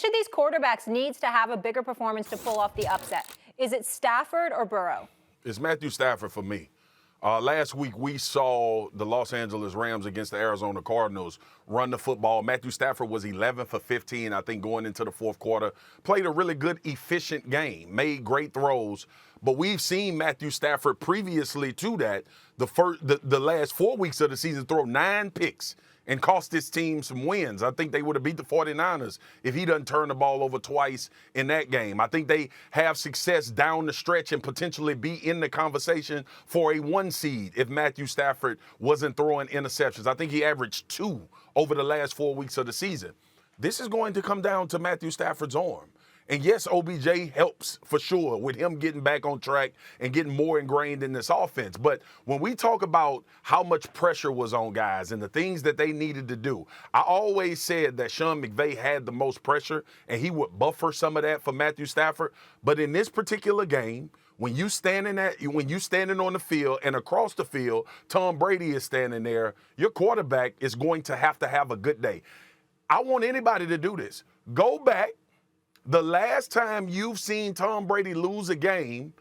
Which of these quarterbacks needs to have a bigger performance to pull off the upset? Is it Stafford or Burrow? It's Matthew Stafford for me. Last week, we saw the Los Angeles Rams against the Arizona Cardinals run the football. Matthew Stafford was 11 for 15, I think, going into the fourth quarter. Played a really good, efficient game, made great throws. But we've seen Matthew Stafford previously to that, the last 4 weeks of the season, throw 9 picks and cost his team some wins. I think they would have beat the 49ers if he doesn't turn the ball over twice in that game. I think they have success down the stretch and potentially be in the conversation for a 1 seed if Matthew Stafford wasn't throwing interceptions. I think he averaged 2 over the last 4 weeks of the season. This is going to come down to Matthew Stafford's arm. And yes, OBJ helps for sure with him getting back on track and getting more ingrained in this offense. But when we talk about how much pressure was on guys and the things that they needed to do, I always said that Sean McVay had the most pressure and he would buffer some of that for Matthew Stafford. But in this particular game, when you standing on the field and across the field, Tom Brady is standing there, your quarterback is going to have a good day. I want anybody to do this. Go back. The last time you've seen Tom Brady lose a game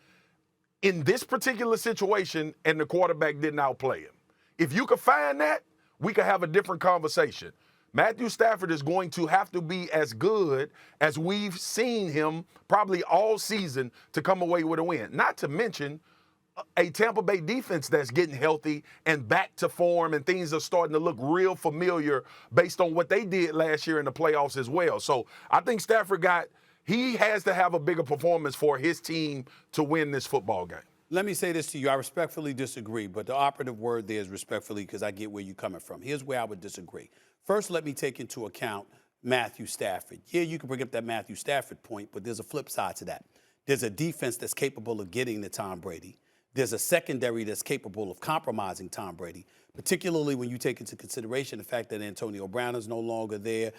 in this particular situation and the quarterback didn't outplay him. If you could find that, we could have a different conversation. Matthew Stafford is going to have to be as good as we've seen him probably all season to come away with a win. Not to mention a Tampa Bay defense that's getting healthy and back to form, and things are starting to look real familiar based on what they did last year in the playoffs as well. So I think Stafford he has to have a bigger performance for his team to win this football game. Let me say this to you. I respectfully disagree, but the operative word there is respectfully because I get where you're coming from. Here's where I would disagree. First, let me take into account Matthew Stafford. Yeah, you can bring up that Matthew Stafford point, but there's a flip side to that. There's a defense that's capable of getting to Tom Brady. There's a secondary that's capable of compromising Tom Brady, particularly when you take into consideration the fact that Antonio Brown is no longer there,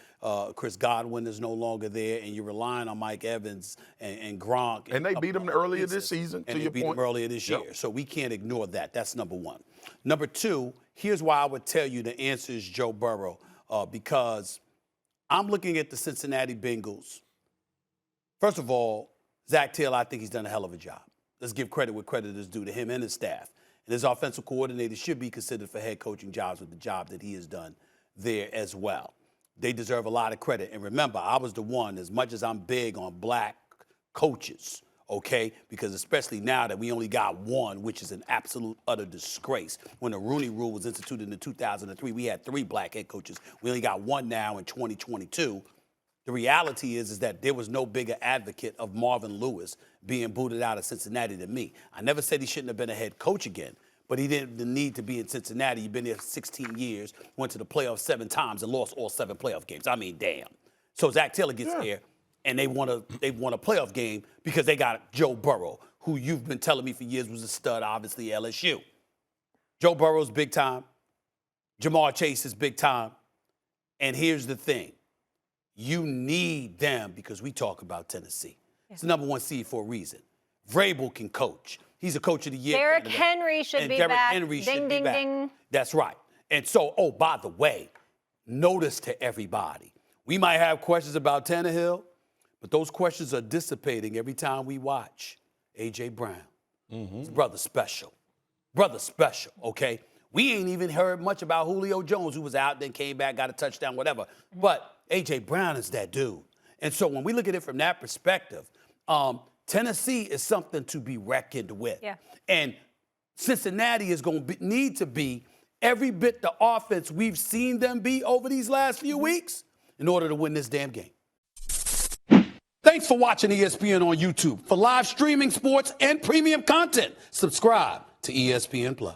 Chris Godwin is no longer there, and you're relying on Mike Evans and Gronk. And they beat him earlier this season, to your point. And they beat him earlier this year. So we can't ignore that. That's number one. Number two, here's why I would tell you the answer is Joe Burrow, because I'm looking at the Cincinnati Bengals. First of all, Zach Taylor, I think he's done a hell of a job. Let's give credit where credit is due to him and his staff. And his offensive coordinator should be considered for head coaching jobs with the job that he has done there as well. They deserve a lot of credit. And remember, I was the one, as much as I'm big on black coaches, okay, because especially now that we only got one, which is an absolute utter disgrace. When the Rooney Rule was instituted in 2003, we had 3 black head coaches. We only got 1 now in 2022. The reality is that there was no bigger advocate of Marvin Lewis being booted out of Cincinnati than me. I never said he shouldn't have been a head coach again, but he didn't need to be in Cincinnati. He'd been there 16 years, went to the playoffs 7 times and lost all 7 playoff games. I mean, damn. So Zach Taylor gets there, and they won a playoff game because they got Joe Burrow, who you've been telling me for years was a stud, obviously, LSU. Joe Burrow's big time. Jamar Chase is big time. And here's the thing. You need them because we talk about Tennessee. It's the number 1 seed for a reason. Vrabel can coach. He's a coach of the year. Derrick Henry should be back. Ding, ding, ding. That's right. And so, oh, by the way, notice to everybody, we might have questions about Tannehill, but those questions are dissipating every time we watch A.J. Brown. His brother special. Brother special, okay? We ain't even heard much about Julio Jones, who was out, then came back, got a touchdown, whatever. But A.J. Brown is that dude. And so when we look at it from that perspective, Tennessee is something to be reckoned with. Yeah. And Cincinnati is going to need to be every bit the offense we've seen them be over these last few weeks in order to win this damn game. Thanks for watching ESPN on YouTube. For live streaming sports and premium content, subscribe to ESPN+.